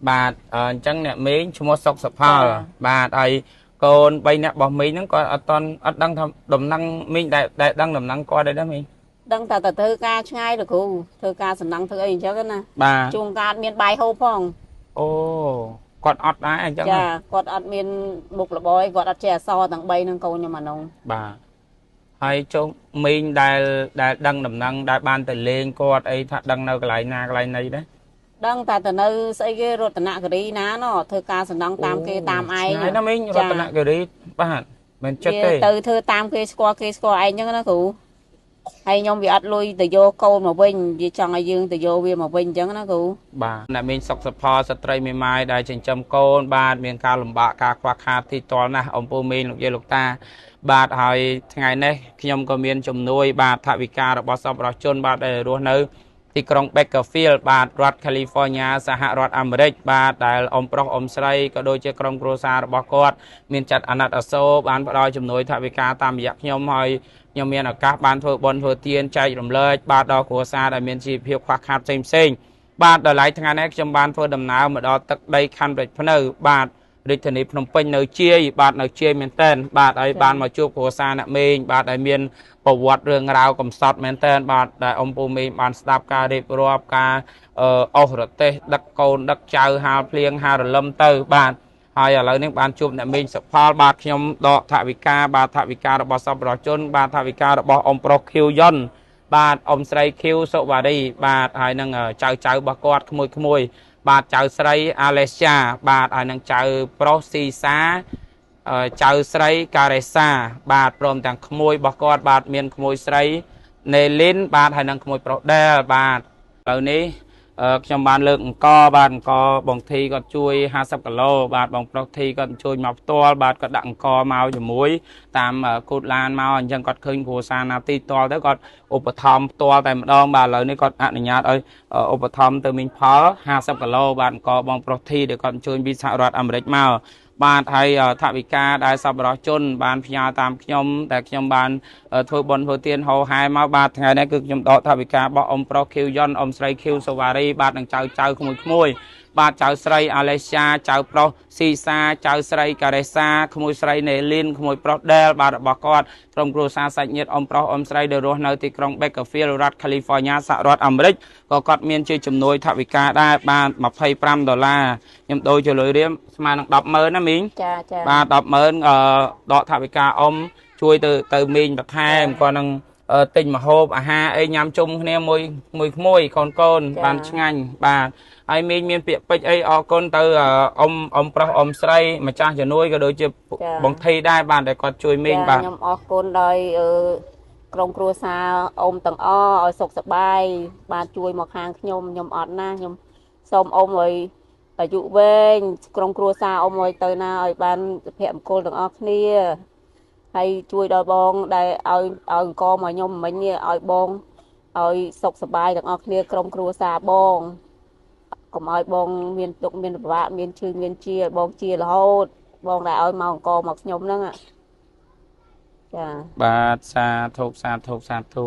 បាទចឹងអ្នកមីងឈ្មោះសុកសុផលបាទហើយកូន3នាក់របស់មីងហ្នឹងគាត់អត់ដឹងថាដំណឹងមីងដែលដឹងដំណឹងគាត់ដែរមីងដឹងតែធ្វើការឆ្ងាយលោកគ្រូធ្វើការសំណង់ធ្វើអីអញ្ចឹងណាបាទជួងកាតមានបាយហូបផងអូគាត់អត់ដែរអញ្ចឹងចាគាត់អត់មានមុខរបរគាត់អត់ចេះអក្សរទាំង3ហ្នឹងកូនខ្ញុំអានោះបាទហើយចុះមីងដែលដឹងដំណឹងដែលបានទៅលេងគាត់អីថាដឹងនៅកន្លែងណាកន្លែងណីដែរដឹងតែទៅនៅស្អីគេរតនគិរីណាណធ្វើការសំណង់តាមគេតាមឯងណាមីងរតនគិរីបាទមិនចិត្តទេទៅធ្វើតាមគេស្គាល់ឯងអញ្ចឹងណាគ្រូហើយខ្ញុំវាអត់លុយទៅយកកូនមកវិញវាចង់ឲ្យយើងទៅយកវាមកវិញអញ្ចឹងណាគ្រូបាទអ្នកមីងសុកសុផលស្ត្រីមេម៉ាយដែលចិញ្ចឹមកូនបាទមានការលំបាកការខ្វះខាតទីតលណាស់អំពូមីងលោកយាយលោកតាបាទហើយថ្ងៃនេះខ្ញុំក៏មានជំនួយបាទថវិការបស់សប្បុរសជនបាទដែលរស់នៅទីក្រុង Bakersfield បាទរដ្ឋ California សហរដ្ឋអាមេរិកបាទដែលអ៊ំប្រុសអ៊ំស្រីក៏ដូចជាក្រុមគ្រួសាររបស់គាត់មានចាត់អាណត្តិអាសូរបានផ្ដល់ជំនួយថវិកាតាមរយៈខ្ញុំហើយខ្ញុំមានឱកាសបានធ្វើបុណ្យធ្វើទានចែករំលែកបាទដល់គ្រួសារដែលមានជីវភាពខ្វះខាតផ្សេងបាទដល់ឡែកថ្ងៃនេះខ្ញុំបានធ្វើដំណើរមកដល់ទឹកដីខណ្ឌព្រែកភ្នៅបាទរាជធានីភ្នំពេញនៅជាយបាទនៅជាយមែនតើបាទហើយបានមកជួបគ្រួសារអ្នកមេងបាទដែលមានប្រវត្តិរឿងរ៉ាវកំសត់មែនតើបាទដែលអ៊ំពូមីងបានស្ដាប់ការរៀបរាប់ការអស់រទេសដឹកកូនដឹកចៅហាលភ្លៀងហាលរលឹមទៅបាទហើយឥឡូវនេះបានជួបអ្នកមីងសុផលបាទខ្ញុំដកថវិកាបាទថវិការបស់សប្បុរសជនបាទថវិការបស់អ៊ំប្រុសខៀវយុនបាទអ៊ំស្រីខៀវសុវ៉ារីបាទហើយនឹងចៅរបស់គាត់ក្មួយបាទចៅស្រីអាឡេស្យាបាទហើយនឹងចៅប្រុសស៊ីសាចៅស្រីការ៉េសាបាទព្រមទាំងក្មួយរបស់គាត់បាទមានក្មួយស្រីណេលីនបាទហើយនឹងក្មួយប្រុសដែលបាទឥឡូវនេះខ្ញុំបានលើកអង្គបាទអង្គបងធីគាត់ជួយ50គីឡូបាទបងប្រុសធីគាត់ជួយមកផ្ទាល់បាទគាត់ដាក់អង្គមកជាមួយតាមគូតឡានមកអញ្ចឹងគាត់ឃើញគ្រួសារណាទីតល់ទៅគាត់ឧបត្ថម្ភផ្ទាល់តែម្ដងបាទឥឡូវនេះគាត់អនុញ្ញាតឲ្យឧបត្ថម្ភទៅមីងផល50គីឡូបាទអង្គបងប្រុសធីដែលគាត់ជួយពីសហរដ្ឋអាមេរិកមកបាទហើយថវិកាដែលសប្បុរសជនបានផ្ញើតាមខ្ញុំតែខ្ញុំបានធ្វើបុណ្យធ្វើទានហោហែមកបាទថ្ងៃនេះគឺខ្ញុំដកថវិការបស់អ៊ំប្រុសខៀវយុនអ៊ំស្រីខៀវសូវ៉ារីបាទនឹងចៅក្មួយបាទចៅស្រីអាឡេស្យាចៅប្រុសស៊ីសាចៅស្រីការ៉េសាក្មួយស្រីណេលីនក្មួយប្រុសដែលបាទរបស់គាត់ក្រុមគ្រួសារសាច់ញាតិអ៊ំប្រុសអ៊ំស្រីដែលរស់នៅទីក្រុង Bakersfield រដ្ឋ California សហរដ្ឋអាមេរិកក៏គាត់មានជាជំនួយថវិកាដែរបាទ$25ខ្ញុំដូរជាលុយរៀលស្មើនឹង100000ណាមីងចាបាទ100000ដកថវិកាអ៊ំជួយទៅមីងបន្ថែមគាត់នឹងទិញម្ហូបអាហារអីញ៉ាំជុំគ្នាមួយកូនបានឆ្ងាញ់បាទហើយមីងមានពាក្យពេចន៍អីអរគុណទៅអ៊ំប្រុសអ៊ំស្រីម្ចាស់ជំនួយក៏ដូចជាបងធីដែរបាទដែលគាត់ជួយមីងបាទខ្ញុំអរគុណដោយក្រុមគ្រួសារអ៊ំទាំងអស់ឲ្យសុខសប្បាយបានជួយមកខាងខ្ញុំអត់ណាខ្ញុំសូមអ៊ំឲ្យអាយុវែងក្រុមគ្រួសារអ៊ំឲ្យទៅណាឲ្យបានសុភមង្គលទាំងអស់គ្នាហើយជួយដល់បងដែលឲ្យអង្គមកខ្ញុំមិញឲ្យបងឲ្យសុខសប្បាយទាំងអស់គ្នាក្រុមគ្រួសារបងកុំឲ្យបងមានទុក្ខមានពិបាកមានឈឺមានជាបងជារហូតបងដែលឲ្យមកអង្គមកខ្ញុំហ្នឹងចាបាទសាធុ